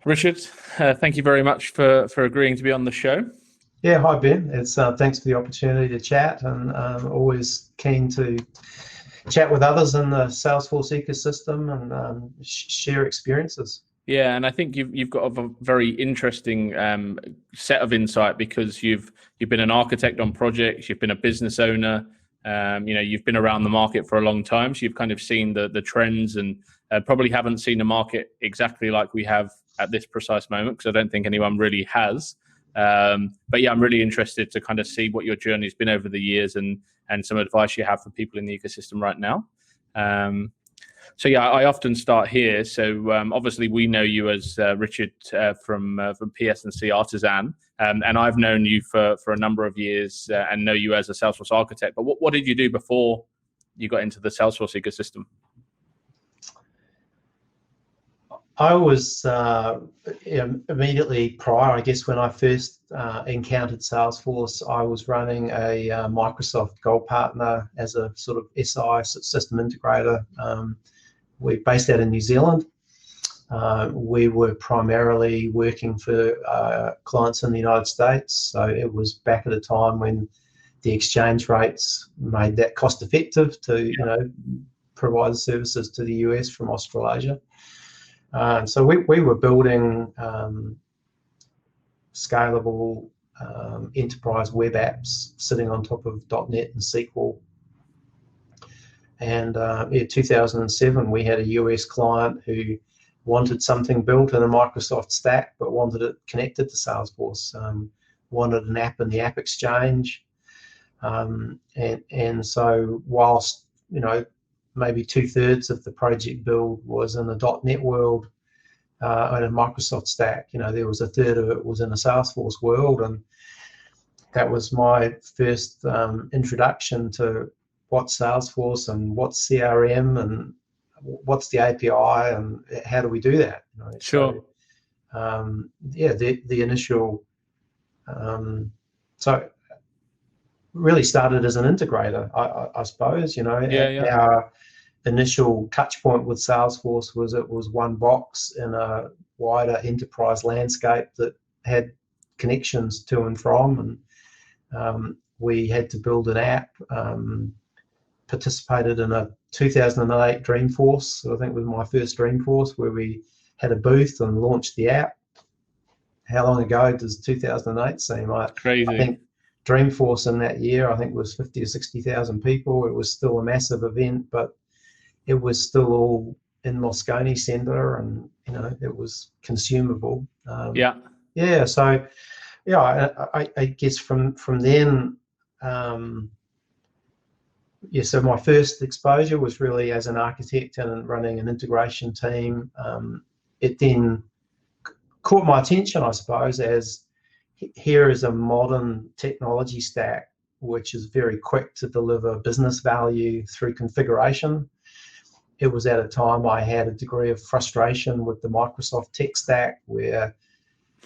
Richard, thank you very much for agreeing to be on the show. Yeah, hi Ben. It's thanks for the opportunity to chat, and always keen to chat with others in the Salesforce ecosystem and share experiences. Yeah, and I think you've got a very interesting set of insight because you've been an architect on projects, you've been a business owner, you've been around the market for a long time, so you've kind of seen the trends and probably haven't seen the market exactly like we have at this precise moment because I don't think anyone really has. But yeah, I'm really interested to kind of see what your journey's been over the years and some advice you have for people in the ecosystem right now. So yeah, I often start here. So obviously we know you as Richard from PS&C Artisan, and I've known you for a number of years and know you as a Salesforce architect. But what did you do before you got into the Salesforce ecosystem? I was immediately prior, I guess, when I first encountered Salesforce, I was running a Microsoft Gold Partner as a sort of SI system integrator. We're based out in New Zealand. We were primarily working for clients in the United States, so it was back at a time when the exchange rates made that cost effective to provide services to the US from Australasia. So we were building scalable enterprise web apps sitting on top of .NET and SQL. And in 2007, we had a US client who wanted something built in a Microsoft stack, but wanted it connected to Salesforce, wanted an app in the App Exchange. And so whilst, maybe 2/3 of the project build was in the .NET world and a Microsoft stack, there was 1/3 of it was in a Salesforce world. And that was my first introduction to what's Salesforce and what's CRM and what's the API and how do we do that. Sure. So, the initial, so really started as an integrator, I suppose. Our initial touch point with Salesforce was it was one box in a wider enterprise landscape that had connections to and from, and we had to build an app. Participated in a 2008 Dreamforce, I think it was my first Dreamforce, where we had a booth and launched the app. How long ago does 2008 seem? Crazy. I think Dreamforce in that year, I think, was 50 or 60,000 people. It was still a massive event, but it was still all in Moscone Centre, and it was consumable. So I guess from then, so my first exposure was really as an architect and running an integration team. It then caught my attention, I suppose, as here is a modern technology stack which is very quick to deliver business value through configuration. It was at a time I had a degree of frustration with the Microsoft tech stack, where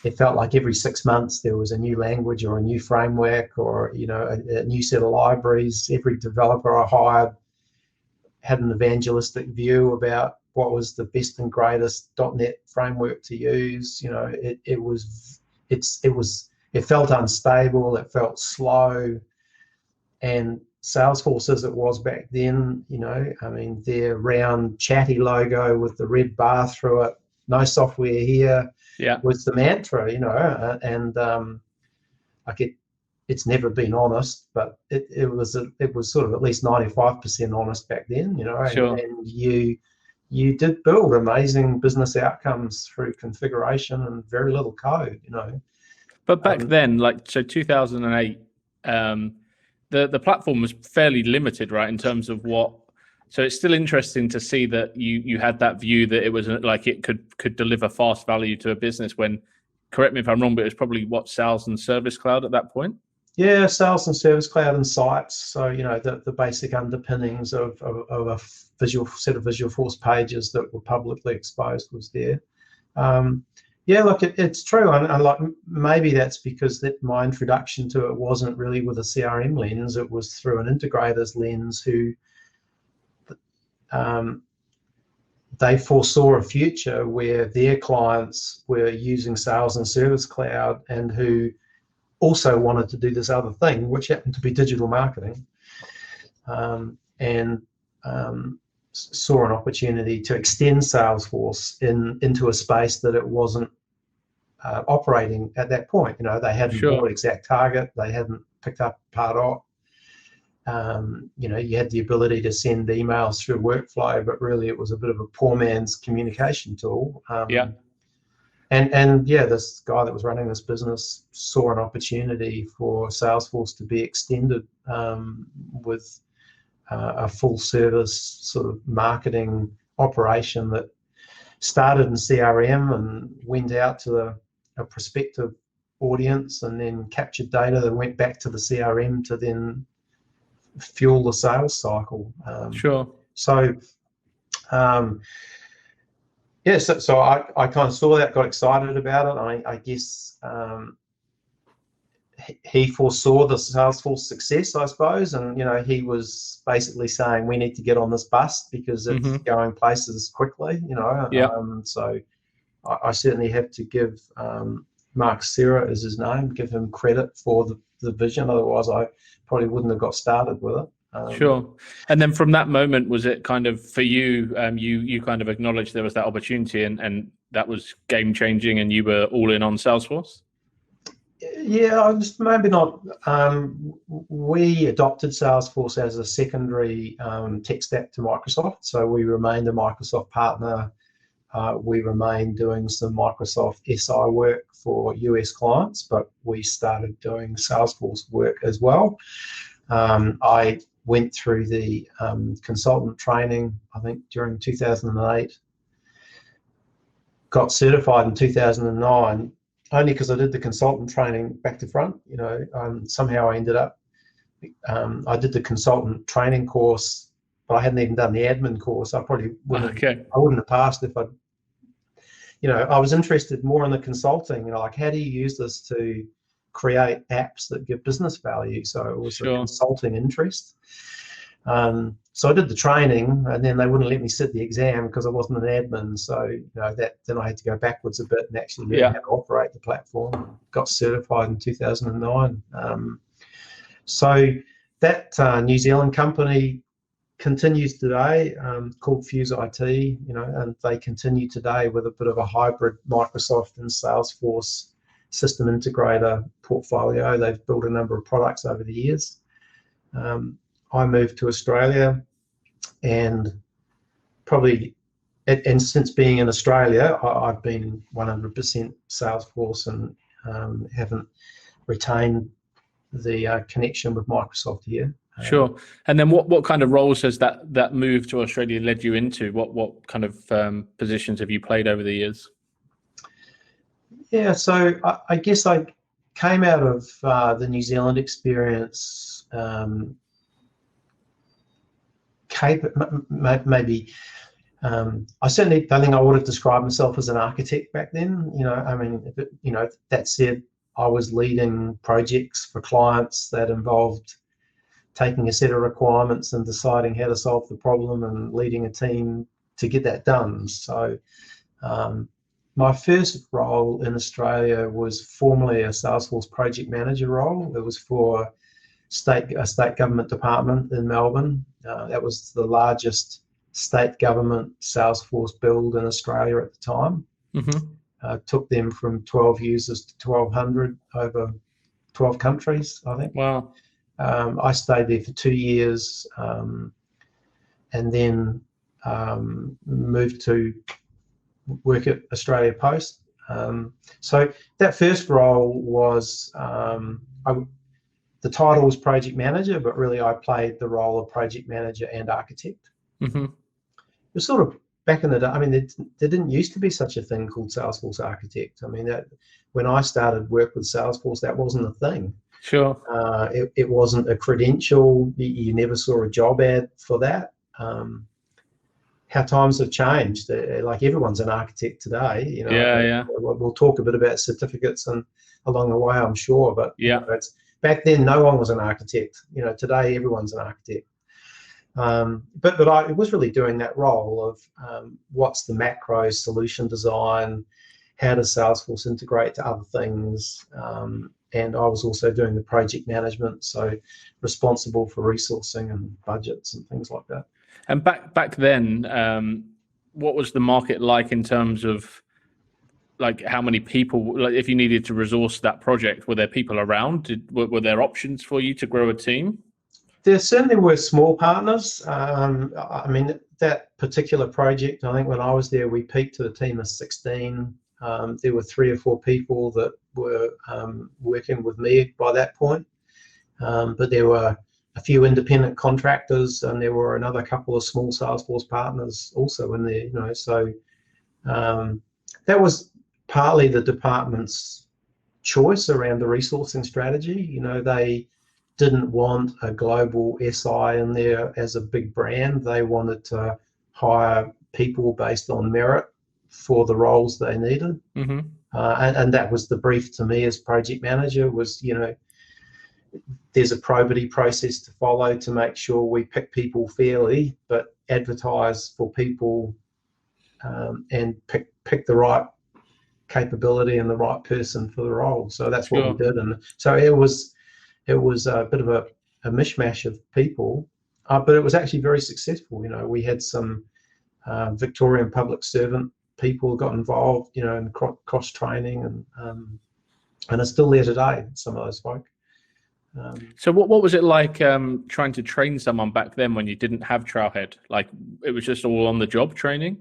it felt like every 6 months there was a new language or a new framework or a new set of libraries. Every developer I hired had an evangelistic view about what was the best and greatest .NET framework to use. It felt unstable, it felt slow, and Salesforce, as it was back then, their round chatty logo with the red bar through it, no software here, was the mantra, and it's never been honest, but it was sort of at least 95% honest back then, Sure. And you did build amazing business outcomes through configuration and very little code, But back then, 2008, the platform was fairly limited, right, in terms of what. So it's still interesting to see that you had that view that it was like it could deliver fast value to a business when, correct me if I'm wrong, but it was probably Sales and Service Cloud at that point? Yeah, Sales and Service Cloud and Sites. So, the basic underpinnings of a set of Visualforce pages that were publicly exposed was there. It's true. And maybe that's because that my introduction to it wasn't really with a CRM lens. It was through an integrator's lens who they foresaw a future where their clients were using Sales and Service Cloud, and who also wanted to do this other thing, which happened to be digital marketing, and saw an opportunity to extend Salesforce into a space that it wasn't operating at that point. They hadn't bought Exact Target, they hadn't picked up Pardot. You had the ability to send emails through workflow, but really it was a bit of a poor man's communication tool. And this guy that was running this business saw an opportunity for Salesforce to be extended with a full service sort of marketing operation that started in CRM and went out to a prospective audience, and then captured data that went back to the CRM to then fuel the sales cycle. So I kind of saw that, got excited about it. I guess he foresaw the Salesforce success, I suppose, and he was basically saying we need to get on this bus because it's going places quickly. So I certainly have to give Mark Serra is his name, give him credit for the vision. Otherwise, I probably wouldn't have got started with it. And then from that moment, was it kind of for you? You kind of acknowledged there was that opportunity, and that was game changing, and you were all in on Salesforce. Yeah, maybe not. We adopted Salesforce as a secondary tech stack to Microsoft, so we remained a Microsoft partner. We remained doing some Microsoft SI work for US clients, but we started doing Salesforce work as well. I went through the consultant training, I think, during 2008. Got certified in 2009, only because I did the consultant training back to front. Somehow I ended up, I did the consultant training course, but I hadn't even done the admin course. I probably wouldn't, I wouldn't have passed if I'd, I was interested more in the consulting, like how do you use this to create apps that give business value? So it was a consulting interest. So I did the training, and then they wouldn't let me sit the exam because I wasn't an admin. So then I had to go backwards a bit and actually learn how to operate the platform. Got certified in 2009. So that New Zealand company continues today, called Fuse IT, and they continue today with a bit of a hybrid Microsoft and Salesforce system integrator portfolio. They've built a number of products over the years. I moved to Australia, and since being in Australia, I've been 100% Salesforce and haven't retained the connection with Microsoft here. And then what kind of roles has that move to Australia led you into? What kind of positions have you played over the years? Yeah, so I guess I came out of the New Zealand experience, maybe I certainly don't think I would have described myself as an architect back then. That said, I was leading projects for clients that involved taking a set of requirements and deciding how to solve the problem and leading a team to get that done. So my first role in Australia was formerly a Salesforce project manager role. It was for a state government department in Melbourne. That was the largest state government Salesforce build in Australia at the time. Took them from 12 users to 1,200 over 12 countries, I think. Wow. I stayed there for 2 years, and then moved to work at Australia Post. So that first role was, the title was project manager, but really I played the role of project manager and architect. It was sort of back in the day. There didn't used to be such a thing called Salesforce architect. When I started work with Salesforce, that wasn't a thing. It wasn't a credential. You never saw a job ad for that. How times have changed. Like everyone's an architect today. We'll talk a bit about certificates and along the way, I'm sure. But it's back then, no one was an architect. Today, everyone's an architect. But I was really doing that role of what's the macro solution design, how does Salesforce integrate to other things, and I was also doing the project management, so responsible for resourcing and budgets and things like that. And back then, what was the market like in terms of like how many people, like if you needed to resource that project, were there people around? Were there options for you to grow a team? There certainly were small partners. I mean, that particular project, I think when I was there, we peaked to a team of 16. There were 3 or 4 people that were working with me by that point, but there were a few independent contractors, and there were another couple of small Salesforce partners also in there. So that was partly the department's choice around the resourcing strategy. They didn't want a global SI in there as a big brand. They wanted to hire people based on merit for the roles they needed. Mm-hmm. And that was the brief to me as project manager was, there's a probity process to follow to make sure we pick people fairly, but advertise for people and pick the right capability and the right person for the role. So that's what we did. And so it was a bit of a mishmash of people, but it was actually very successful. We had some Victorian public servant people got involved, in cross training, and it's still there today, some of those folk. So what was it like trying to train someone back then when you didn't have Trailhead? Like it was just all on the job training?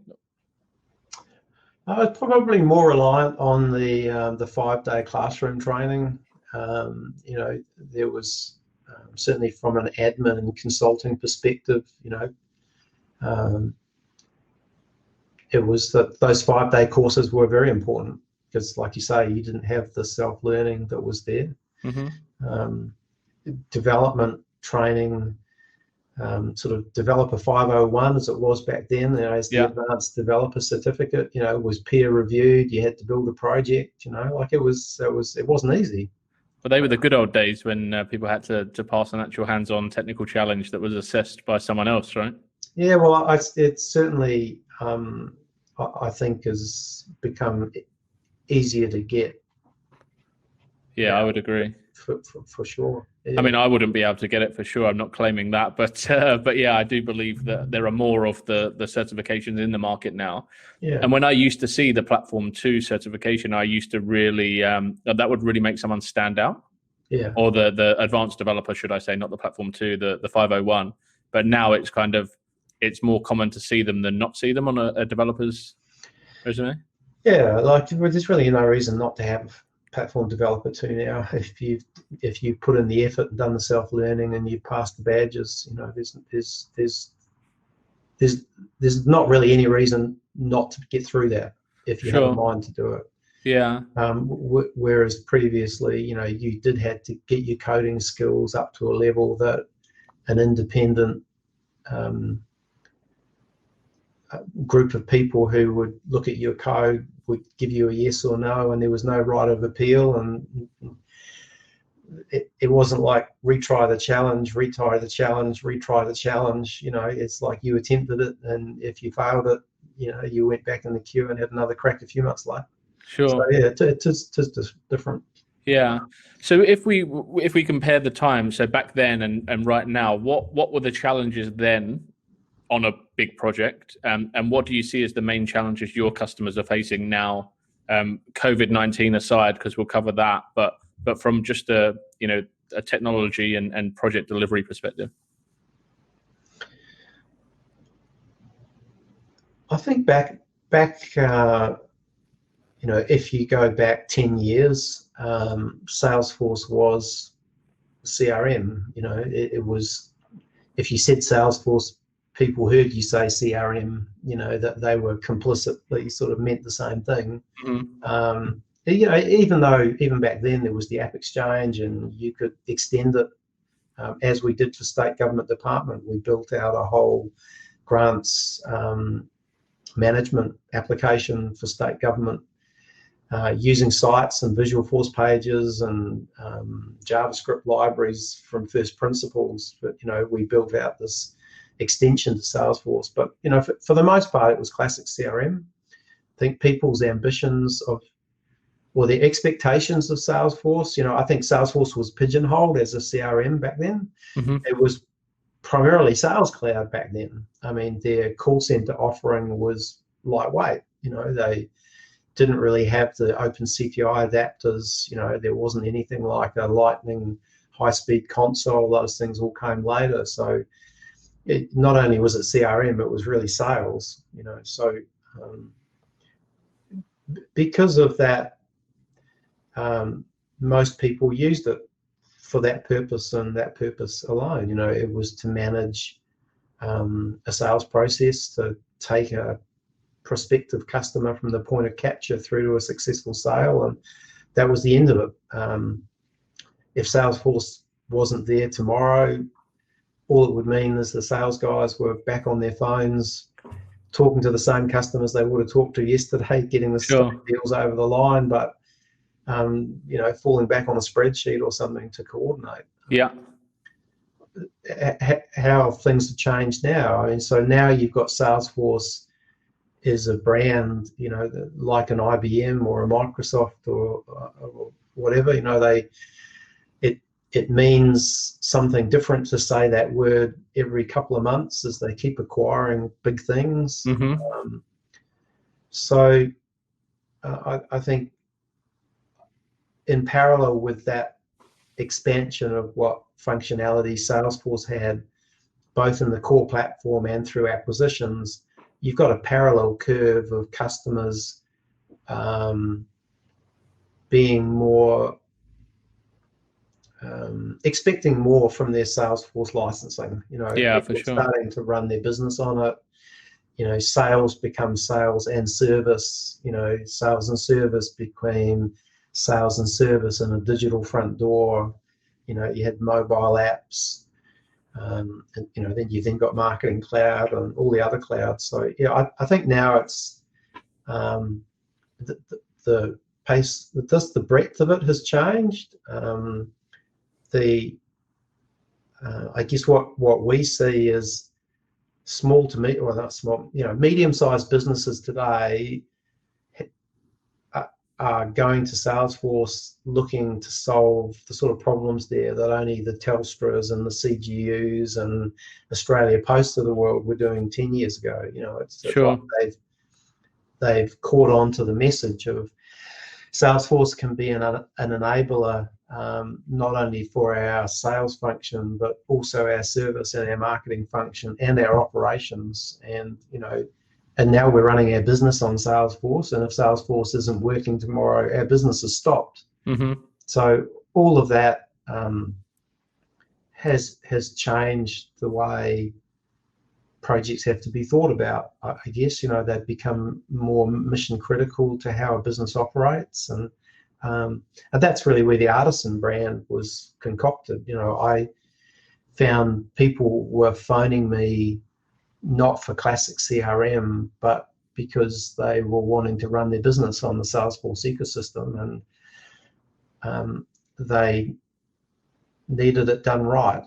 Probably more reliant on the 5-day classroom training. There was certainly from an admin and consulting perspective, it was that those 5-day courses were very important because, like you say, you didn't have the self-learning that was there. Mm-hmm. Development training, sort of developer 501 as it was back then, as the advanced developer certificate, was peer reviewed. You had to build a project, like it wasn't easy. But they were the good old days when people had to pass an actual hands-on technical challenge that was assessed by someone else, right? Yeah, well, it's certainly, I think, has become easier to get. Yeah, I would agree. For sure. Yeah. I mean, I wouldn't be able to get it for sure. I'm not claiming that, but yeah, I do believe that there are more of the certifications in the market now. Yeah. And when I used to see the Platform 2 certification, I used to really that would really make someone stand out. Yeah. Or the advanced developer, should I say, not the Platform 2, the 501. But now it's more common to see them than not see them on a developer's resume. Yeah, like there's really no reason not to have Platform Developer 2 now. If you put in the effort and done the self-learning and you passed the badges, there's not really any reason not to get through that if you have a mind to do it. Yeah. Whereas previously, you did have to get your coding skills up to a level that an independent group of people who would look at your code would give you a yes or no, and there was no right of appeal, and it wasn't like retry the challenge, retry the challenge, retry the challenge. It's like you attempted it, and if you failed it, you went back in the queue and had another crack a few months later. Sure. So yeah, it is different. Yeah. So if we compare the time, so back then and right now, what were the challenges then on a big project, and what do you see as the main challenges your customers are facing now, COVID-19 aside, because we'll cover that, but from just a technology and project delivery perspective? I think back if you go back 10 years, Salesforce was CRM. It was, if you said Salesforce, people heard you say CRM, that they were complicitly sort of meant the same thing. Mm-hmm. Even back then there was the App Exchange, and you could extend it, as we did for state government department. We built out a whole grants management application for state government, using sites and Visual Force pages and JavaScript libraries from first principles. But we built out this extension to Salesforce. But for the most part, it was classic CRM. I think people's ambitions or their expectations of Salesforce. I think Salesforce was pigeonholed as a CRM back then. Mm-hmm. It was primarily Sales Cloud back then. I mean, their call center offering was lightweight. They didn't really have the open CPI adapters. There wasn't anything like a Lightning high-speed console. Those things all came later. So not only was it CRM, it was really sales. So because of that, most people used it for that purpose and that purpose alone. It was to manage a sales process, to take a prospective customer from the point of capture through to a successful sale, and that was the end of it. If Salesforce wasn't there tomorrow, all it would mean is the sales guys were back on their phones talking to the same customers they would have talked to yesterday, getting the same deals over the line, but falling back on a spreadsheet or something to coordinate. Yeah. How things have changed now. I mean, so now you've got Salesforce as a brand, like an IBM or a Microsoft or whatever. It means something different to say that word every couple of months as they keep acquiring big things. Mm-hmm. So I think in parallel with that expansion of what functionality Salesforce had, both in the core platform and through acquisitions, you've got a parallel curve of customers being more expecting more from their Salesforce licensing. For sure. Starting to run their business on it. Sales becomes sales and service. Sales and service became sales and service and a digital front door. You had mobile apps, and then you got Marketing Cloud and all the other clouds. So I think now it's the pace, the breadth of it has changed. I guess what we see is small to not small, medium-sized businesses today are going to Salesforce looking to solve the sort of problems there that only the Telstras and the CGUs and Australia Post of the world were doing 10 years ago. It's sure. Like they've caught on to the message of Salesforce can be an enabler, not only for our sales function, but also our service and our marketing function and our operations. And now we're running our business on Salesforce, and if Salesforce isn't working tomorrow, our business is stopped. Mm-hmm. So all of that has changed the way projects have to be thought about. I guess they've become more mission critical to how a business operates, and that's really where the Artisan brand was concocted. I found people were phoning me not for classic CRM, but because they were wanting to run their business on the Salesforce ecosystem, and they needed it done right.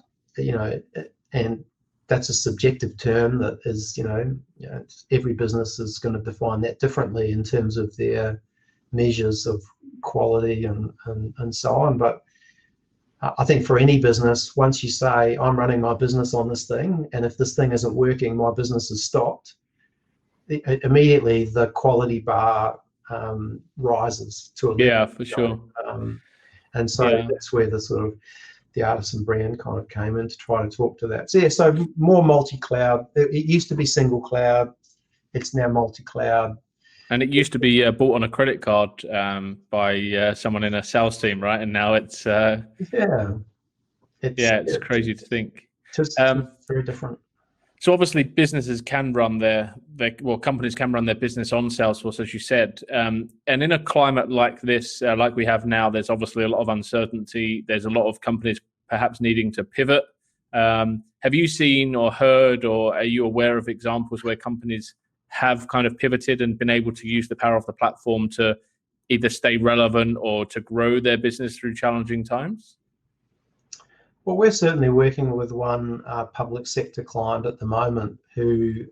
And that's a subjective term that is, every business is going to define that differently in terms of their measures of quality and so on. But I think for any business, once you say, I'm running my business on this thing, and if this thing isn't working, my business is stopped, immediately the quality bar rises to a level. Yeah, for sure. And so that's where the sort of the Artisan brand kind of came in to try to talk to that. So more multi-cloud. It used to be single cloud. It's now multi-cloud. And it used to be bought on a credit card by someone in a sales team, right? And now it's it's crazy to think. Just very different. So obviously, businesses can run companies can run their business on Salesforce, as you said. And in a climate like this, like we have now, there's obviously a lot of uncertainty. There's a lot of companies perhaps needing to pivot. Have you seen or heard, or are you aware of examples where companies have kind of pivoted and been able to use the power of the platform to either stay relevant or to grow their business through challenging times? Well, we're certainly working with one public sector client at the moment who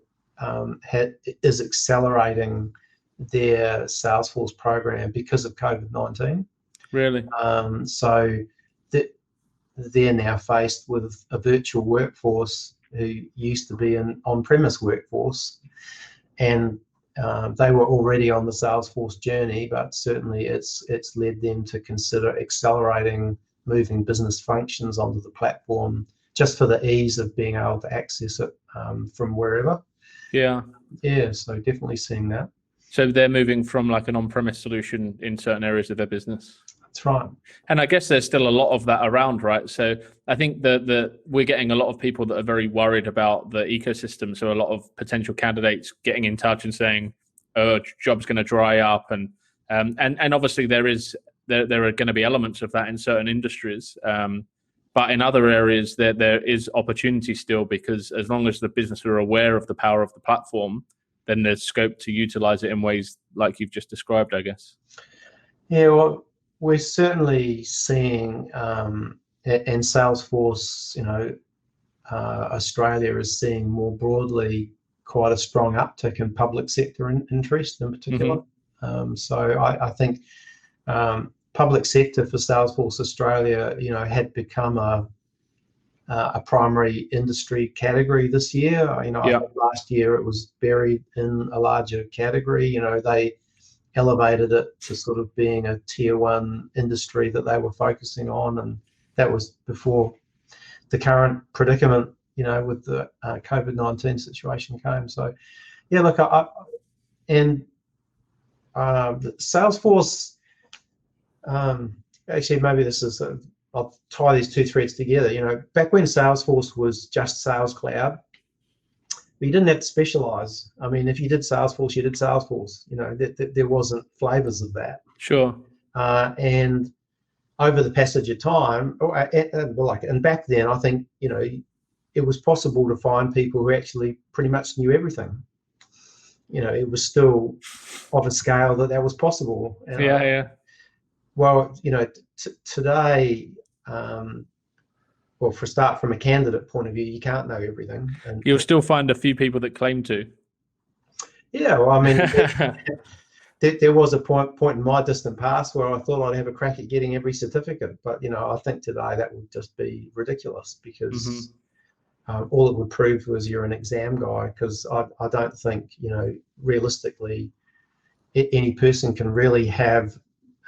is accelerating their Salesforce program because of COVID-19. Really? So they're now faced with a virtual workforce who used to be an on-premise workforce, and they were already on the Salesforce journey, but certainly it's led them to consider accelerating moving business functions onto the platform just for the ease of being able to access it from wherever. Yeah. Yeah, so definitely seeing that. So they're moving from like an on-premise solution in certain areas of their business. That's right. And I guess there's still a lot of that around, right? So I think we're getting a lot of people that are very worried about the ecosystem. So a lot of potential candidates getting in touch and saying, "Oh, job's going to dry up," and obviously there are going to be elements of that in certain industries, but in other areas there is opportunity still, because as long as the business are aware of the power of the platform, then there's scope to utilize it in ways like you've just described, I guess. Yeah, well, we're certainly seeing, and Salesforce, Australia is seeing more broadly quite a strong uptick in public sector interest in particular. So I think public sector for Salesforce Australia, had become a primary industry category this year. I think last year it was buried in a larger category. They elevated it to sort of being a tier one industry that they were focusing on, and that was before the current predicament, with the COVID-19 situation came. So, yeah, look, Salesforce. Actually, maybe this is. I'll tie these two threads together. Back when Salesforce was just Sales Cloud, but you didn't have to specialize. I mean, if you did Salesforce, you did Salesforce. There wasn't flavors of that. Sure. And over the passage of time, and back then, I think it was possible to find people who actually pretty much knew everything. It was still of a scale that was possible. Yeah. Well, today. Well, for a start, from a candidate point of view, you can't know everything. And you'll still find a few people that claim to. Yeah, well, I mean, there was a point in my distant past where I thought I'd have a crack at getting every certificate. But, I think today that would just be ridiculous, because all it would prove was you're an exam guy, because I don't think, realistically, any person can really have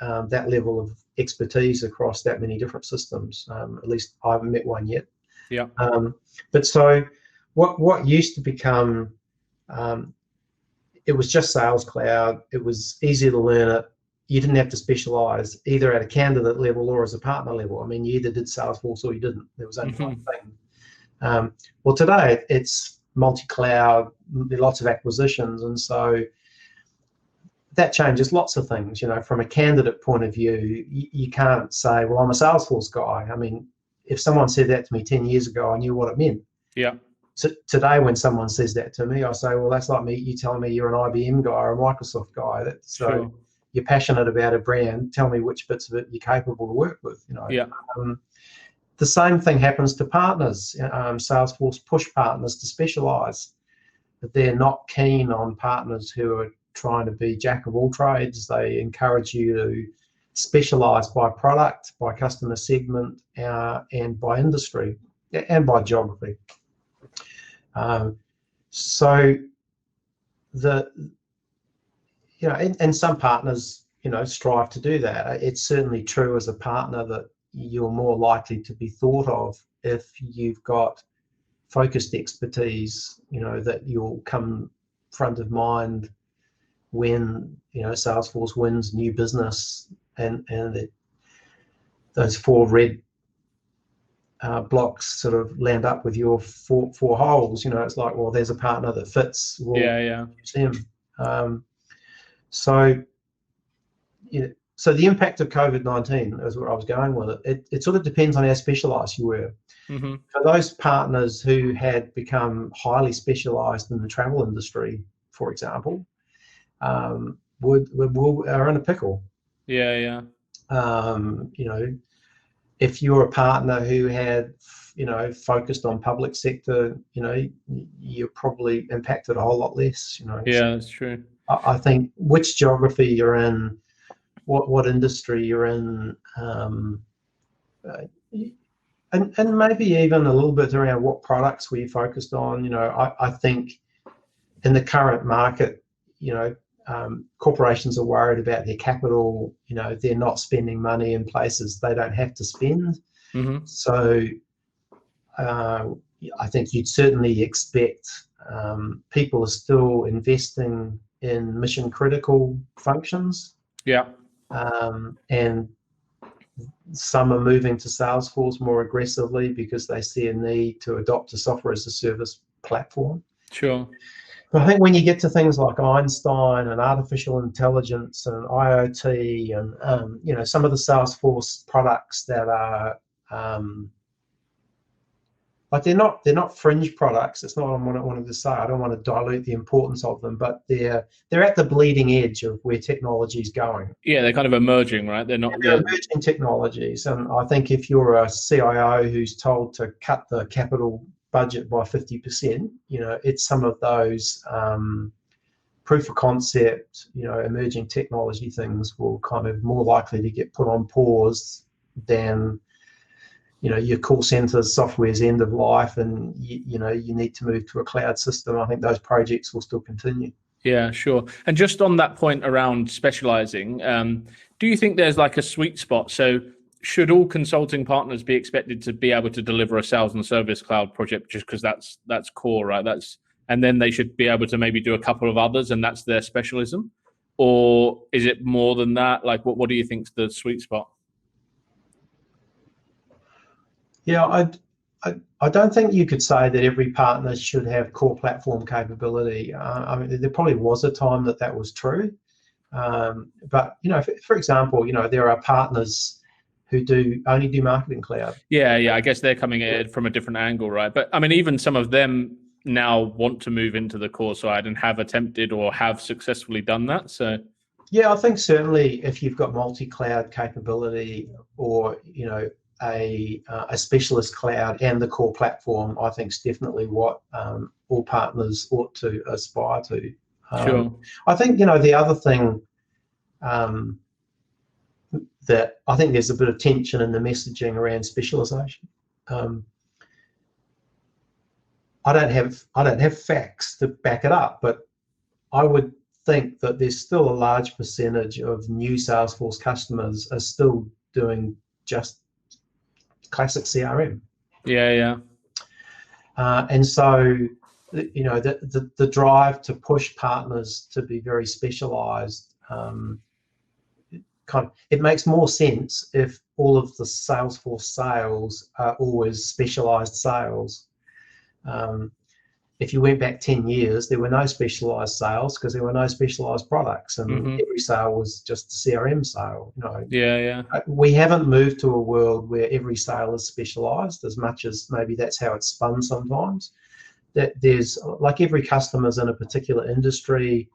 that level of expertise across that many different systems. At least I haven't met one yet. Yeah. But so what used to become, it was just Sales Cloud. It was easy to learn it. You didn't have to specialize either at a candidate level or as a partner level. I mean, you either did Salesforce or you didn't. There was only one thing. Well, today it's multi-cloud, lots of acquisitions, and so that changes lots of things. From a candidate point of view, you can't say, well, I'm a Salesforce guy. I mean, if someone said that to me 10 years ago, I knew what it meant. Yeah. So today, when someone says that to me, I say, well, that's like you telling me you're an IBM guy or a Microsoft guy. So you're passionate about a brand. Tell me which bits of it you're capable to work with. Yeah. The same thing happens to partners. Salesforce push partners to specialize. But they're not keen on partners who are trying to be jack of all trades. They encourage you to specialize by product, by customer segment, and by industry, and by geography. So and some partners, strive to do that. It's certainly true as a partner that you're more likely to be thought of if you've got focused expertise, that you'll come front of mind when Salesforce wins new business, and those four red blocks sort of land up with your four holes. It's like, well, there's a partner that fits. We'll use them. So the impact of COVID-19 is where I was going with it. It sort of depends on how specialised you were. For those partners who had become highly specialised in the travel industry, for example, are in a pickle. Yeah. if you're a partner who had, focused on public sector, you're probably impacted a whole lot less. Yeah, that's true. I think which geography you're in, what industry you're in, and maybe even a little bit around what products were you focused on. I think in the current market, corporations are worried about their capital. They're not spending money in places they don't have to spend. Mm-hmm. So I think you'd certainly expect people are still investing in mission critical functions. Yeah. And some are moving to Salesforce more aggressively because they see a need to adopt a software as a service platform. Sure. But I think when you get to things like Einstein and artificial intelligence and IoT and some of the Salesforce products that are like they're not fringe products. It's not what I wanted to say. I don't want to dilute the importance of them, but they're at the bleeding edge of where technology is going. Yeah, they're kind of emerging, right? They're emerging technologies, and I think if you're a CIO who's told to cut the capital budget by 50%, it's some of those proof of concept, emerging technology things will kind of more likely to get put on pause than your call centers software's end of life and you need to move to a cloud system. I think those projects will still continue. Yeah, sure. And just on that point around specializing, do you think there's like a sweet spot? So should all consulting partners be expected to be able to deliver a sales and service cloud project just because that's core, right? And then they should be able to maybe do a couple of others and that's their specialism? Or is it more than that? Like what do you think's the sweet spot? Yeah, I don't think you could say that every partner should have core platform capability. I mean, there probably was a time that was true. But, for example, there are partners who only do marketing cloud. Yeah. I guess they're coming at it from a different angle, right? But I mean, even some of them now want to move into the core side and have attempted or have successfully done that. So yeah, I think certainly if you've got multi-cloud capability or, a specialist cloud and the core platform, I think is definitely what all partners ought to aspire to. Sure. I think, the other thing that I think there's a bit of tension in the messaging around specialization. I don't have facts to back it up, but I would think that there's still a large percentage of new Salesforce customers are still doing just classic CRM. Yeah. And so, the drive to push partners to be very specialized, it makes more sense if all of the Salesforce sales are always specialized sales. If you went back 10 years, there were no specialized sales because there were no specialized products, and every sale was just a CRM sale. Yeah. We haven't moved to a world where every sale is specialized as much as maybe that's how it's spun sometimes. That there's like every customer's in a particular industry.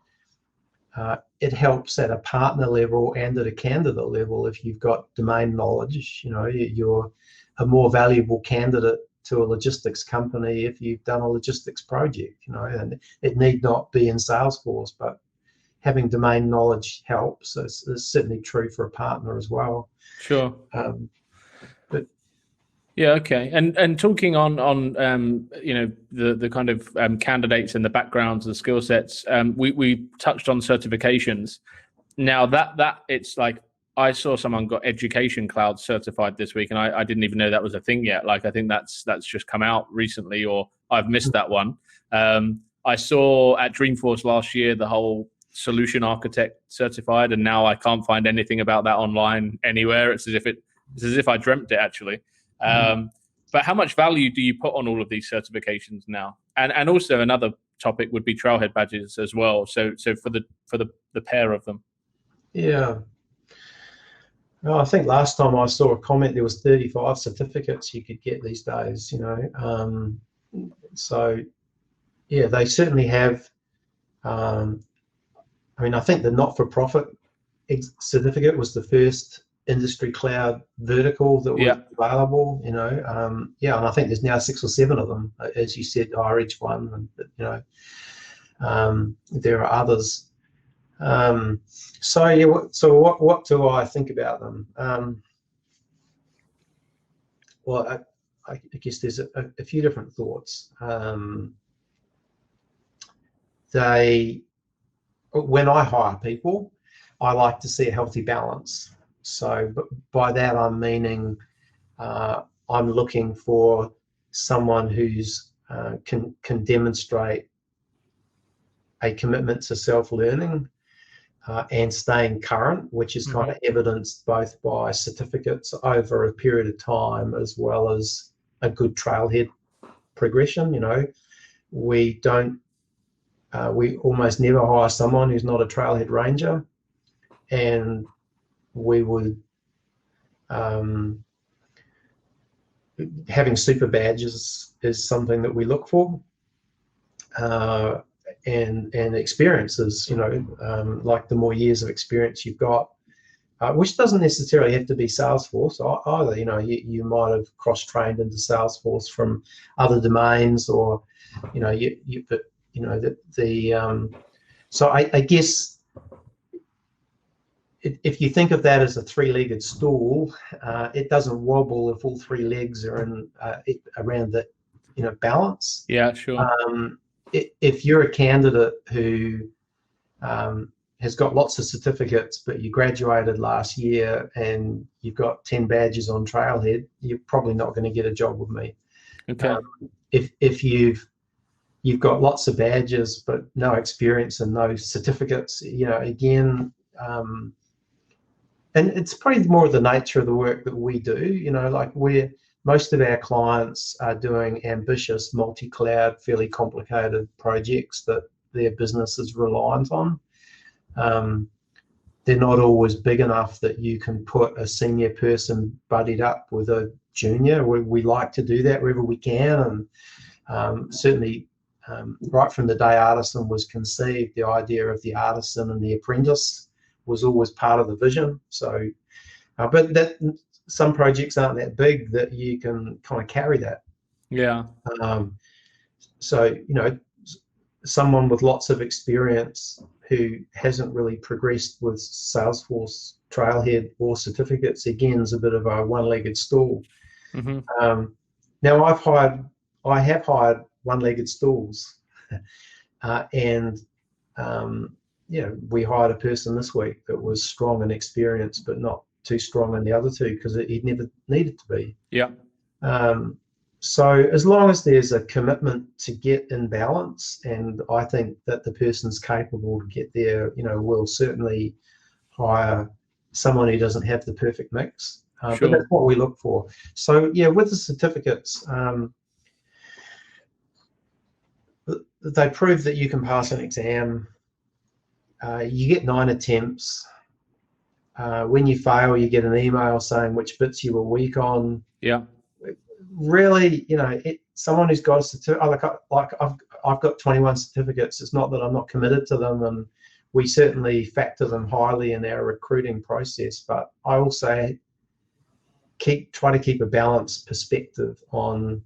It helps at a partner level and at a candidate level if you've got domain knowledge. You're a more valuable candidate to a logistics company if you've done a logistics project, and it need not be in Salesforce, but having domain knowledge helps. It's certainly true for a partner as well. Sure. But yeah, okay. And talking on the kind of candidates and the backgrounds and skill sets, we touched on certifications. Now that it's like I saw someone got Education Cloud certified this week, and I didn't even know that was a thing yet. Like I think that's just come out recently, or I've missed that one. I saw at Dreamforce last year the whole solution architect certified, and now I can't find anything about that online anywhere. It's as if I dreamt it actually. But how much value do you put on all of these certifications now? And also another topic would be trailhead badges as well. So for the pair of them. Yeah. Well, I think last time I saw a comment, there was 35 certificates you could get these days, So, yeah, they certainly have. I think the not-for-profit certificate was the first industry cloud vertical that was available, you know. And I think there's now 6 or 7 of them, as you said, each one, and you know, there are others. So yeah, what do I think about them? Well, I guess there's a few different thoughts. When I hire people, I like to see a healthy balance. So by that I'm meaning I'm looking for someone who's can demonstrate a commitment to self-learning and staying current, which is kind of evidenced both by certificates over a period of time as well as a good trailhead progression. You know, we almost never hire someone who's not a trailhead ranger, and we would having super badges is something that we look for, and experiences, you know, like the more years of experience you've got, which doesn't necessarily have to be Salesforce either. You know, you might have cross-trained into Salesforce from other domains, or you know, but you know so I guess if you think of that as a 3-legged stool, it doesn't wobble if all 3 legs are in around the, you know, balance. Yeah, sure. If you're a candidate who has got lots of certificates, but you graduated last year and you've got 10 badges on Trailhead, you're probably not going to get a job with me. Okay. If you've got lots of badges but no experience and no certificates, you know, again, and it's probably more the nature of the work that we do. You know, like most of our clients are doing ambitious, multi-cloud, fairly complicated projects that their business is reliant on. They're not always big enough that you can put a senior person buddied up with a junior. We like to do that wherever we can, and certainly right from the day Artisan was conceived, the idea of the artisan and the apprentice was always part of the vision. So, but that some projects aren't that big that you can kind of carry that. Yeah. So, you know, someone with lots of experience who hasn't really progressed with Salesforce, Trailhead, or certificates, again, is a bit of a one-legged stool. Now, I have hired one-legged stools, and you know, we hired a person this week that was strong and experienced, but not too strong in the other two because he never needed to be. Yeah. So as long as there's a commitment to get in balance, and I think that the person's capable to get there, you know, we'll certainly hire someone who doesn't have the perfect mix. Sure. But that's what we look for. So yeah, with the certificates, they prove that you can pass an exam. You get 9 attempts. When you fail, you get an email saying which bits you were weak on. Yeah. Really, you know, someone who's got a certificate, like I've got 21 certificates. It's not that I'm not committed to them, and we certainly factor them highly in our recruiting process. But I also try to keep a balanced perspective on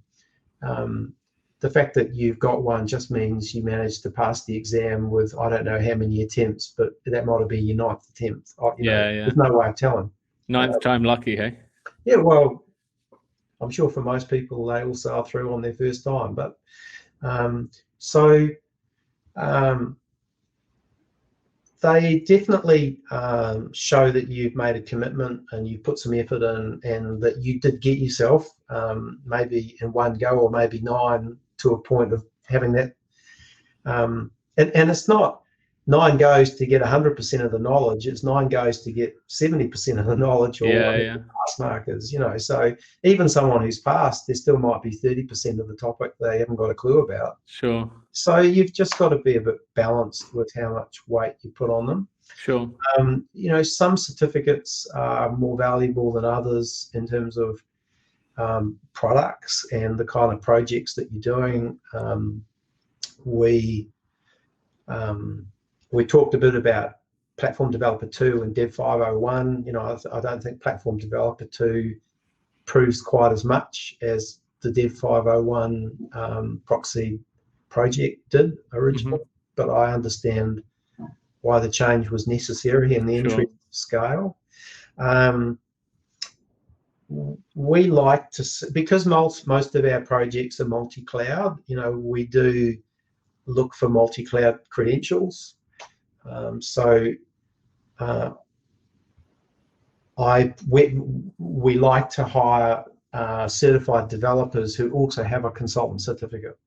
the fact that you've got one just means you managed to pass the exam with I don't know how many attempts, but that might be your 9th attempt. Yeah. There's no way of telling. 9th time lucky, hey? Yeah, well, I'm sure for most people they all sail through on their first time, but they definitely show that you've made a commitment and you've put some effort in, and that you did get yourself maybe in one go or maybe 9 to a point of having that. And it's not 9 goes to get 100% of the knowledge. It's 9 goes to get 70% of the knowledge, or pass markers, you know. So even someone who's passed, there still might be 30% of the topic they haven't got a clue about. Sure. So you've just got to be a bit balanced with how much weight you put on them. Sure. You know, some certificates are more valuable than others in terms of products and the kind of projects that you're doing. We talked a bit about Platform Developer 2 and Dev 501. You know, I don't think Platform Developer 2 proves quite as much as the Dev 501 proxy project did originally, but I understand why the change was necessary in the interest of scale. We like to, because most of our projects are multi-cloud, you know, we do look for multi-cloud credentials. We like to hire certified developers who also have a consultant certificate.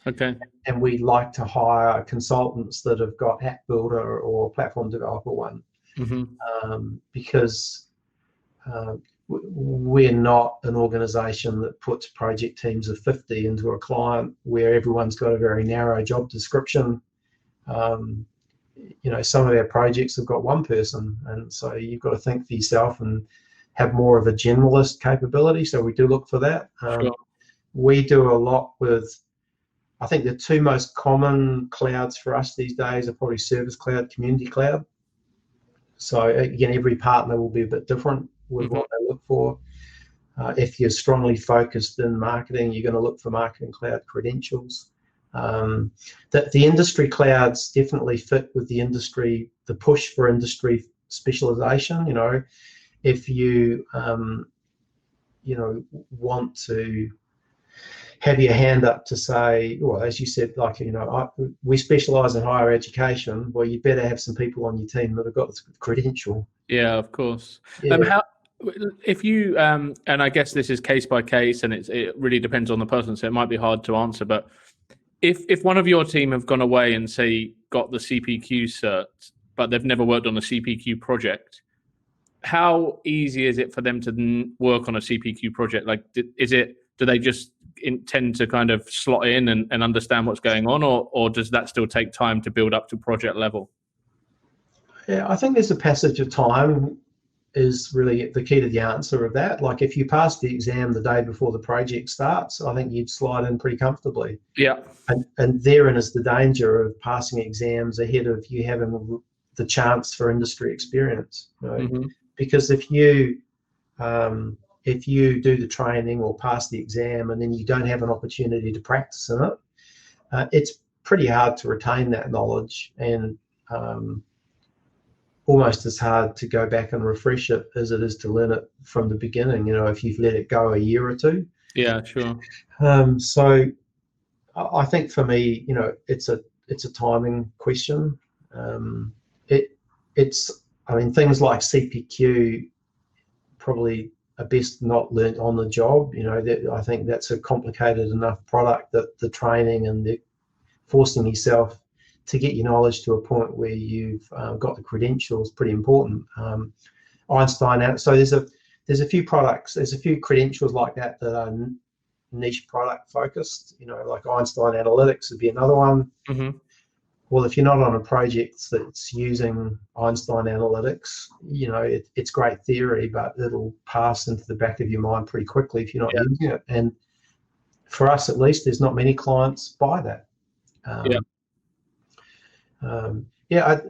Okay. And we like to hire consultants that have got App Builder or Platform Developer 1, because we're not an organisation that puts project teams of 50 into a client where everyone's got a very narrow job description. You know, some of our projects have got one person, and so you've got to think for yourself and have more of a generalist capability. So we do look for that. We do a lot with, I think the two most common clouds for us these days are probably Service Cloud, Community Cloud. So again, every partner will be a bit different with what they look for. If you're strongly focused in marketing, you're going to look for Marketing Cloud credentials. The industry clouds definitely fit with the industry, the push for industry specialization. You know, if you you know, want to have your hand up to say, well, as you said, like, you know, we specialize in higher education. Well, you better have some people on your team that have got the credential. Yeah, of course. Yeah. If you and I guess this is case by case, and it really depends on the person, so it might be hard to answer. But if one of your team have gone away and say got the CPQ cert, but they've never worked on a CPQ project, how easy is it for them to work on a CPQ project? Like, do they just intend to kind of slot in and understand what's going on, or does that still take time to build up to project level? Yeah, I think there's a passage of time is really the key to the answer of that. Like, if you pass the exam the day before the project starts, I think you'd slide in pretty comfortably. Yeah. And therein is the danger of passing exams ahead of you having the chance for industry experience. You know? Because if you do the training or pass the exam and then you don't have an opportunity to practice in it, it's pretty hard to retain that knowledge, and almost as hard to go back and refresh it as it is to learn it from the beginning, you know, if you've let it go a year or two. Yeah, sure. So I think for me, you know, it's a timing question. I mean, things like CPQ probably are best not learnt on the job. You know, I think that's a complicated enough product that the training and the forcing yourself to get your knowledge to a point where you've got the credentials pretty important. Einstein, so there's a few products, there's a few credentials like that are niche product focused. You know, like Einstein Analytics would be another one. Well, if you're not on a project that's using Einstein Analytics, you know, it's great theory, but it'll pass into the back of your mind pretty quickly if you're not using it. And for us, at least, there's not many clients buy that.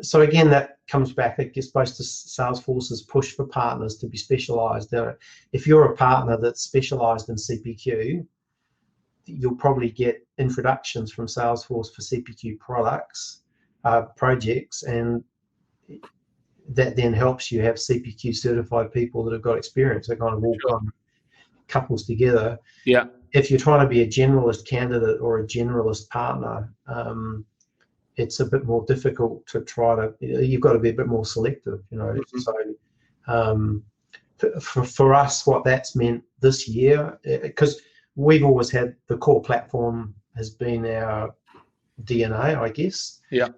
So again, that comes back, I guess, both to Salesforce's push for partners to be specialised. If you're a partner that's specialised in CPQ, you'll probably get introductions from Salesforce for CPQ products, projects, and that then helps you have CPQ certified people that have got experience. They kind of all come couples together. Yeah. If you're trying to be a generalist candidate or a generalist partner, it's a bit more difficult to try to, you've got to be a bit more selective, you know. So for us, what that's meant this year, because we've always had the core platform has been our DNA, I guess. Yeah.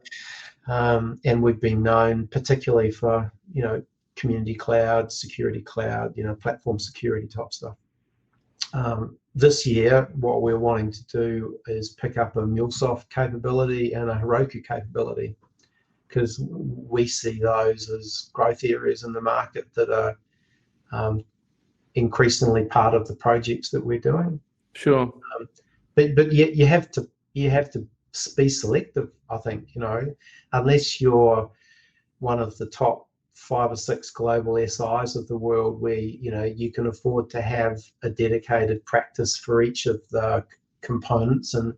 And we've been known particularly for, you know, community cloud, security cloud, you know, platform security type stuff. This year, what we're wanting to do is pick up a MuleSoft capability and a Heroku capability, because we see those as growth areas in the market that are increasingly part of the projects that we're doing. Sure. But you have to be selective, I think, you know, unless you're one of the top 5 or 6 global SIs of the world, where you can afford to have a dedicated practice for each of the components, and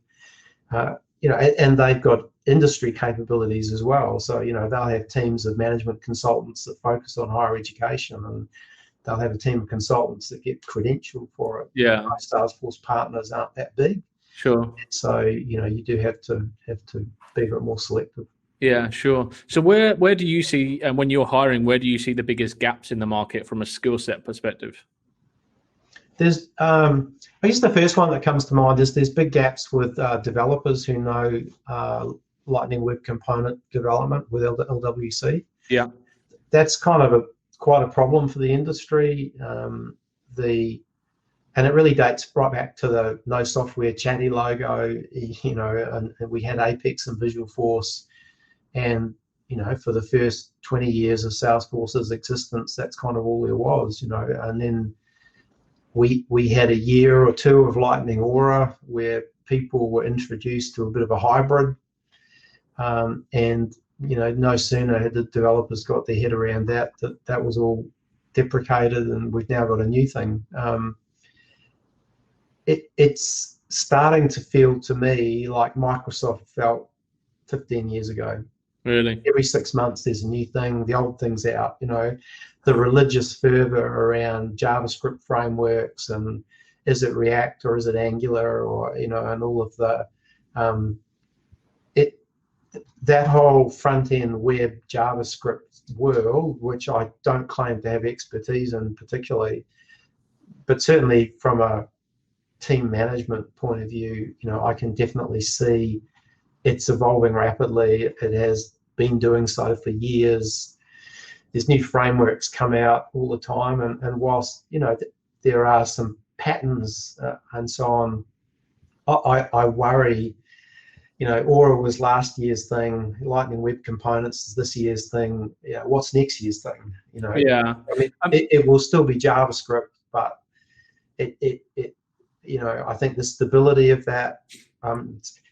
and they've got industry capabilities as well. So they'll have teams of management consultants that focus on higher education, and they'll have a team of consultants that get credentialed for it. Yeah. Most Salesforce partners aren't that big. Sure. So you do have to be a bit more selective. Yeah, sure. So where do you see, and when you're hiring, where do you see the biggest gaps in the market from a skill set perspective? There's, I guess the first one that comes to mind is there's big gaps with developers who know Lightning Web Component development with LWC. Yeah. That's kind of quite a problem for the industry. And it really dates right back to the No Software Chatty logo, and we had Apex and Visualforce. And, for the first 20 years of Salesforce's existence, that's kind of all there was, and then we had a year or two of Lightning Aura where people were introduced to a bit of a hybrid. And, no sooner had the developers got their head around that was all deprecated, and we've now got a new thing. It's starting to feel to me like Microsoft felt 15 years ago. Really? Every 6 months there's a new thing, the old thing's out, the religious fervor around JavaScript frameworks, and is it React or is it Angular, or, and all of the, that whole front-end web JavaScript world, which I don't claim to have expertise in particularly, but certainly from a team management point of view, I can definitely see it's evolving rapidly. It has been doing so for years. There's new frameworks come out all the time, and whilst there are some patterns and so on, I worry. Aura was last year's thing. Lightning Web Components is this year's thing. What's next year's thing? Yeah. I mean, it will still be JavaScript, but it I think the stability of that.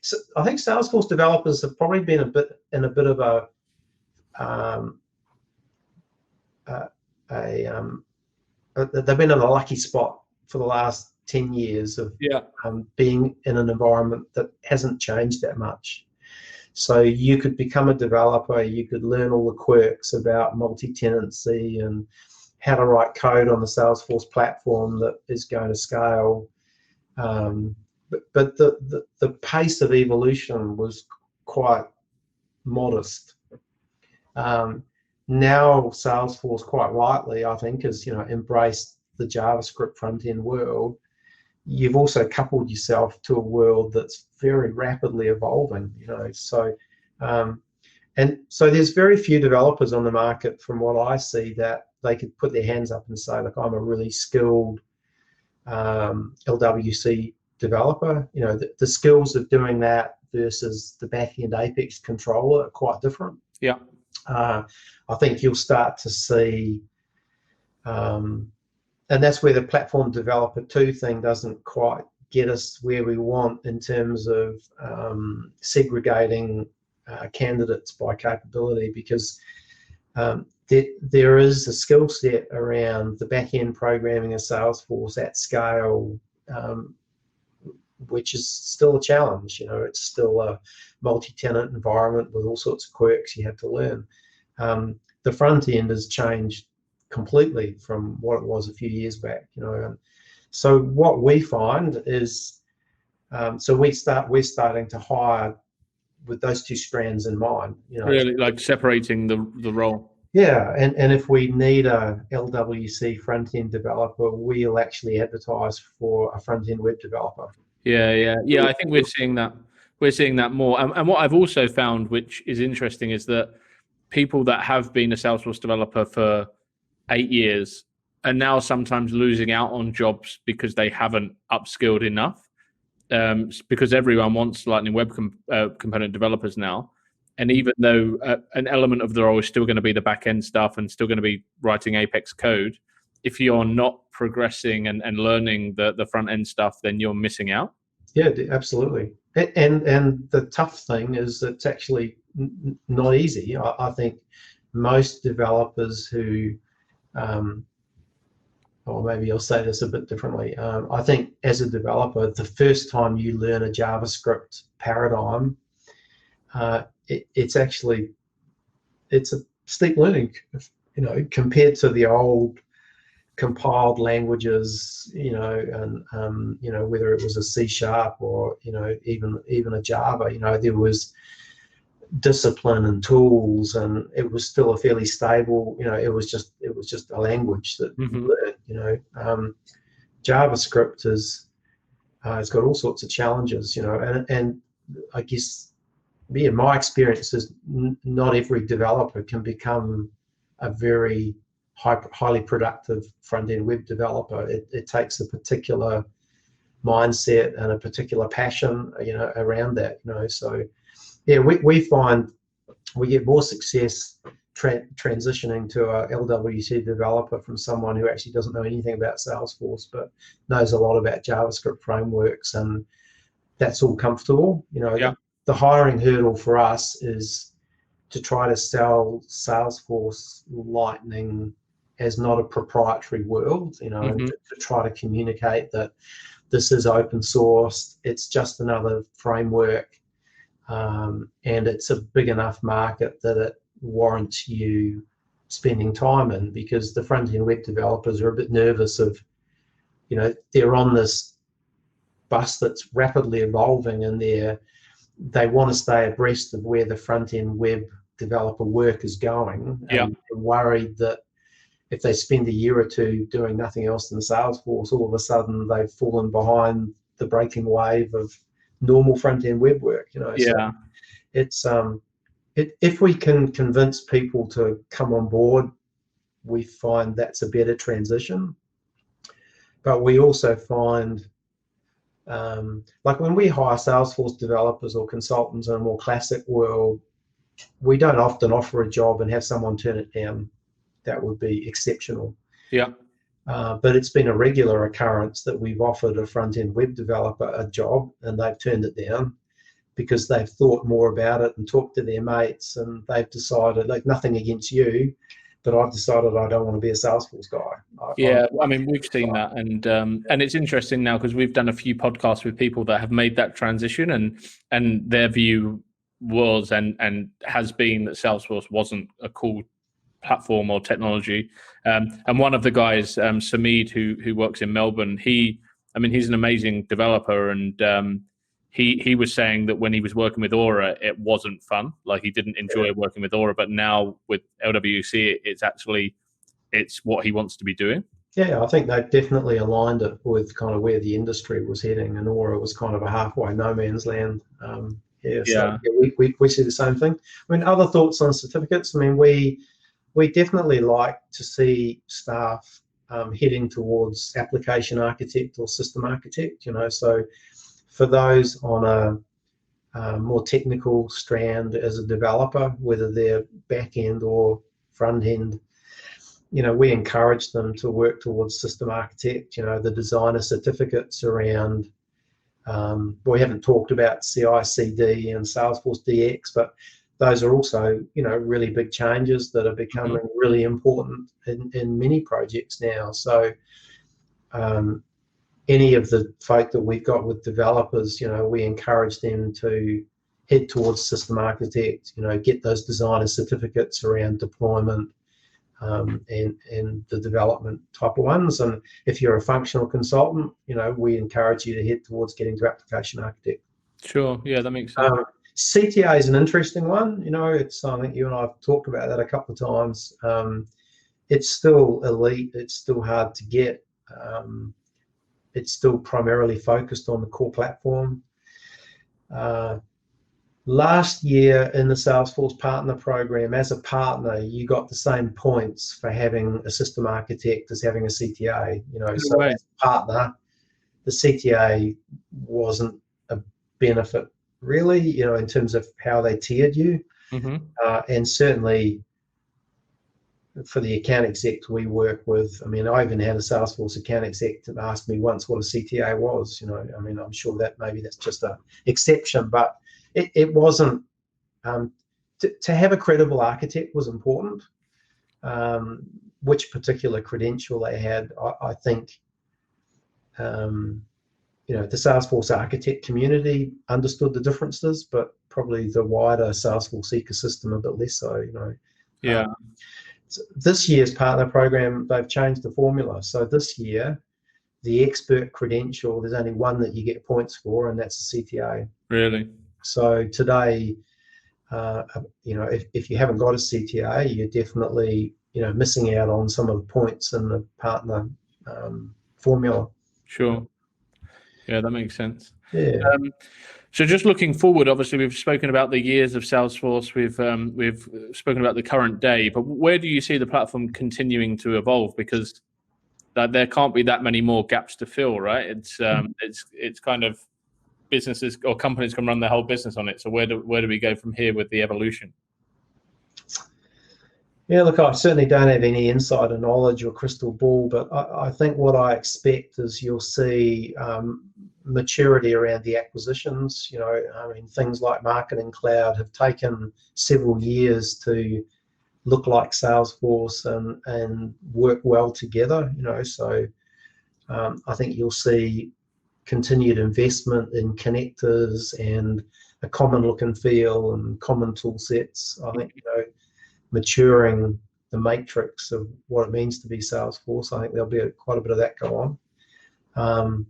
So I think Salesforce developers have probably been in a bit of a they've been in a lucky spot for the last 10 years of being in an environment that hasn't changed that much. So you could become a developer, you could learn all the quirks about multi-tenancy and how to write code on the Salesforce platform that is going to scale. But the pace of evolution was quite modest. Now Salesforce, quite rightly, I think, has embraced the JavaScript front-end world. You've also coupled yourself to a world that's very rapidly evolving. So and so there's very few developers on the market, from what I see, that they could put their hands up and say, look, I'm a really skilled LWC developer. The skills of doing that versus the back-end Apex controller are quite different. Yeah. I think you'll start to see, and that's where the platform developer 2 thing doesn't quite get us where we want in terms of segregating candidates by capability, because there is a skill set around the back-end programming of Salesforce at scale, which is still a challenge. It's still a multi-tenant environment with all sorts of quirks you have to learn. The front end has changed completely from what it was a few years back. So what we find is, we're starting to hire with those 2 strands in mind. Really, like separating the role. Yeah, and if we need a LWC front-end developer, we'll actually advertise for a front-end web developer. Yeah. I think we're seeing that. We're seeing that more. And what I've also found, which is interesting, is that people that have been a Salesforce developer for 8 years are now sometimes losing out on jobs because they haven't upskilled enough. Because everyone wants Lightning Web Component developers now. And even though an element of the role is still going to be the back-end stuff and still going to be writing Apex code, if you're not progressing and learning the front-end stuff, then you're missing out. Yeah, absolutely. And the tough thing is it's actually not easy. I think most developers who, or maybe I'll say this a bit differently. I think as a developer, the first time you learn a JavaScript paradigm, it's a steep learning, compared to the old compiled languages, and whether it was a C# or even a Java. There was discipline and tools, and it was still a fairly stable. It was just a language that you learned. JavaScript it's got all sorts of challenges, and I guess, my experience is not every developer can become a very highly productive front-end web developer. It takes a particular mindset and a particular passion, around that. So yeah, we find we get more success transitioning to a LWC developer from someone who actually doesn't know anything about Salesforce but knows a lot about JavaScript frameworks, and that's all comfortable. Yeah. The hiring hurdle for us is to try to sell Salesforce Lightning as not a proprietary world, and to try to communicate that this is open source, it's just another framework, and it's a big enough market that it warrants you spending time in, because the front-end web developers are a bit nervous of, they're on this bus that's rapidly evolving, and they want to stay abreast of where the front-end web developer work is going. Yeah. And worried that if they spend a year or two doing nothing else than Salesforce, all of a sudden they've fallen behind the breaking wave of normal front-end web work. Yeah. So it's if we can convince people to come on board, we find that's a better transition. But we also find, like when we hire Salesforce developers or consultants in a more classic world, we don't often offer a job and have someone turn it down. That would be exceptional. Yeah. But it's been a regular occurrence that we've offered a front-end web developer a job and they've turned it down because they've thought more about it and talked to their mates, and they've decided, like, nothing against you, but I've decided I don't want to be a Salesforce guy. We've seen that, and it's interesting now because we've done a few podcasts with people that have made that transition, and their view was and has been that Salesforce wasn't a cool platform or technology. And one of the guys, Samid, who works in Melbourne, he's an amazing developer, and he was saying that when he was working with Aura, it wasn't fun. Like, he didn't enjoy working with Aura, but now with LWC, it's what he wants to be doing. Yeah, I think they've definitely aligned it with kind of where the industry was heading, and Aura was kind of a halfway no man's land. We see the same thing. Other thoughts on certificates? We definitely like to see staff heading towards application architect or system architect. So for those on a more technical strand as a developer, whether they're back end or front end, we encourage them to work towards system architect. The designer certificates around. We haven't talked about CI/CD and Salesforce DX, but those are also, really big changes that are becoming really important in many projects now. So any of the folk that we've got with developers, we encourage them to head towards system architect, get those designer certificates around deployment and the development type of ones. And if you're a functional consultant, we encourage you to head towards getting to application architect. Sure, yeah, that makes sense. CTA is an interesting one. It's, I think you and I have talked about that a couple of times. It's still elite. It's still hard to get. It's still primarily focused on the core platform. Last year in the Salesforce Partner Program, as a partner, you got the same points for having a system architect as having a CTA. So as a partner, the CTA wasn't a benefit really, in terms of how they tiered you. And certainly for the account execs we work with, I even had a Salesforce account exec to ask me once what a CTA was. I'm sure that maybe that's just an exception, but it wasn't. to have a credible architect was important. Which particular credential they had, I think, the Salesforce architect community understood the differences, but probably the wider Salesforce ecosystem a bit less so. Yeah. This year's partner program, they've changed the formula. So this year, the expert credential, there's only one that you get points for, and that's the CTA. Really? So today, if you haven't got a CTA, you're definitely missing out on some of the points in the partner formula. Sure. Yeah, that makes sense. Yeah. So just looking forward, obviously we've spoken about the years of Salesforce, we've spoken about the current day, but where do you see the platform continuing to evolve? Because there can't be that many more gaps to fill, right? It's kind of businesses or companies can run their whole business on it. So where do we go from here with the evolution? Yeah, look, I certainly don't have any insider knowledge or crystal ball, but I think what I expect is you'll see maturity around the acquisitions. Things like Marketing Cloud have taken several years to look like Salesforce and work well together. So I think you'll see continued investment in connectors and a common look and feel and common tool sets. I think maturing the matrix of what it means to be Salesforce. I think there'll be quite a bit of that go on.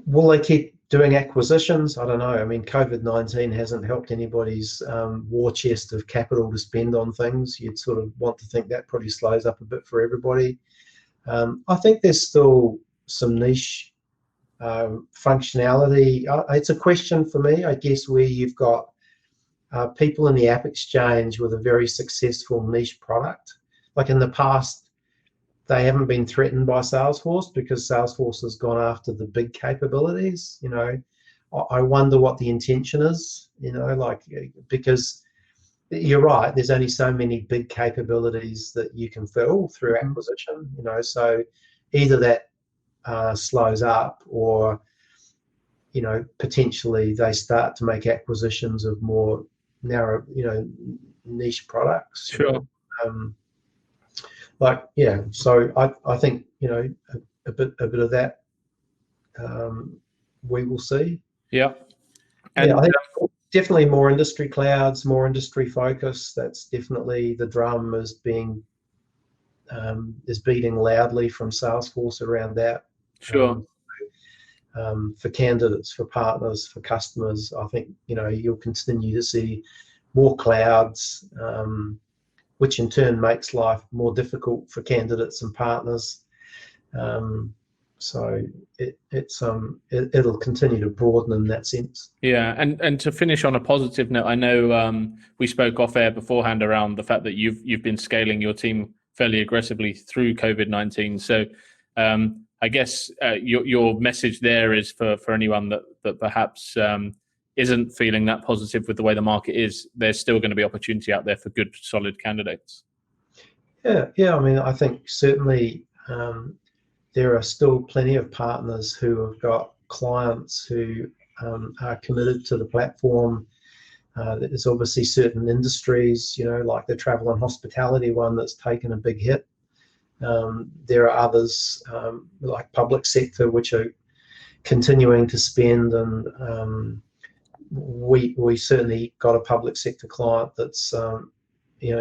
Will they keep doing acquisitions? I don't know. COVID-19 hasn't helped anybody's war chest of capital to spend on things. You'd sort of want to think that probably slows up a bit for everybody. I think there's still some niche functionality. It's a question for me, I guess, where you've got people in the App Exchange with a very successful niche product. Like in the past, they haven't been threatened by Salesforce because Salesforce has gone after the big capabilities. I wonder what the intention is, because you're right, there's only so many big capabilities that you can fill through acquisition, so either that slows up or, potentially they start to make acquisitions of more narrow, niche products. Sure. So I think, a bit of that we will see. Yeah. And I think definitely more industry clouds, more industry focus. That's definitely the drum is beating loudly from Salesforce around that. Sure. For candidates, for partners, for customers, I think you'll continue to see more clouds, which in turn makes life more difficult for candidates and partners. So it'll continue to broaden in that sense. Yeah, and to finish on a positive note, I know we spoke off air beforehand around the fact that you've been scaling your team fairly aggressively through COVID-19. So I guess your message there is for anyone that perhaps isn't feeling that positive with the way the market is, there's still going to be opportunity out there for good, solid candidates. Yeah. I think certainly there are still plenty of partners who have got clients who are committed to the platform. There's obviously certain industries, like the travel and hospitality one that's taken a big hit. There are others like public sector, which are continuing to spend, and we certainly got a public sector client that's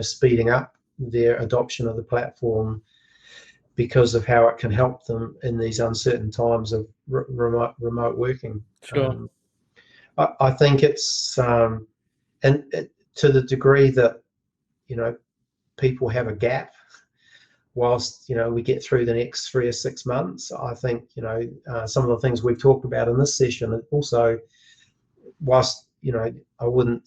speeding up their adoption of the platform because of how it can help them in these uncertain times of remote working. Sure. I think it's to the degree that people have a gap whilst we get through the next 3 or 6 months. I think some of the things we've talked about in this session also, whilst I wouldn't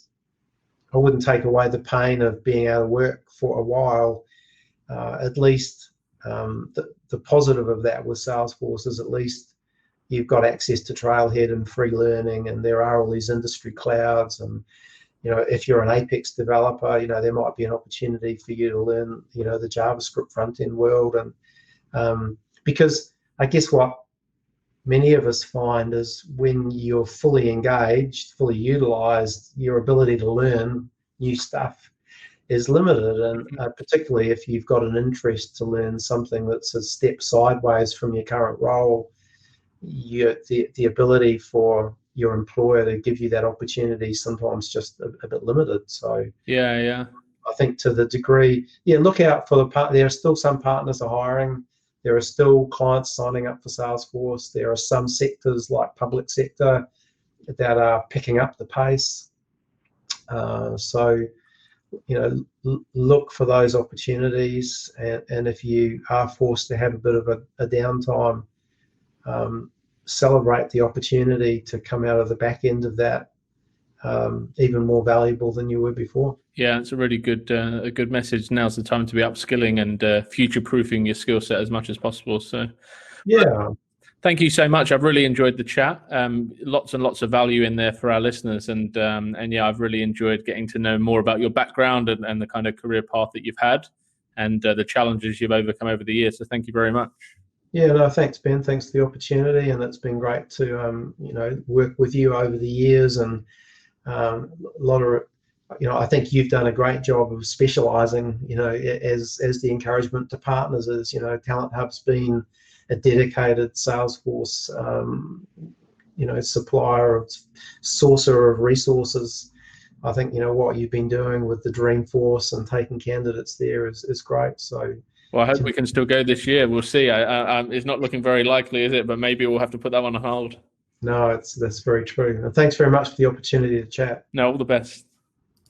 take away the pain of being able to work for a while, at least the positive of that with Salesforce is at least you've got access to Trailhead and free learning, and there are all these industry clouds, and if you're an Apex developer, there might be an opportunity for you to learn the JavaScript front end world, and because I guess what many of us find is when you're fully engaged, fully utilized, your ability to learn new stuff is limited. And particularly if you've got an interest to learn something that's a step sideways from your current role, the ability for your employer to give you that opportunity sometimes just a bit limited. So yeah. I think to the degree, look out for the part. There are still some partners are hiring. There are still clients signing up for Salesforce. There are some sectors like public sector that are picking up the pace. So, look for those opportunities. And if you are forced to have a bit of a downtime, celebrate the opportunity to come out of the back end of that even more valuable than you were before. Yeah, it's a really good a good message. Now's the time to be upskilling and future-proofing your skill set as much as possible. So, yeah, thank you so much. I've really enjoyed the chat. Lots and lots of value in there for our listeners, and yeah, I've really enjoyed getting to know more about your background and the kind of career path that you've had, and the challenges you've overcome over the years. So, thank you very much. Yeah, no, thanks, Ben. Thanks for the opportunity, and it's been great to work with you over the years, and a lot of I think you've done a great job of specialising. As the encouragement to partners is. Talent Hub's been a dedicated Salesforce, supplier of sourcer of resources. I think what you've been doing with the Dreamforce and taking candidates there is great. So. Well, I hope we can still go this year. We'll see. It's not looking very likely, is it? But maybe we'll have to put that one on hold. No, that's very true. And thanks very much for the opportunity to chat. No, all the best.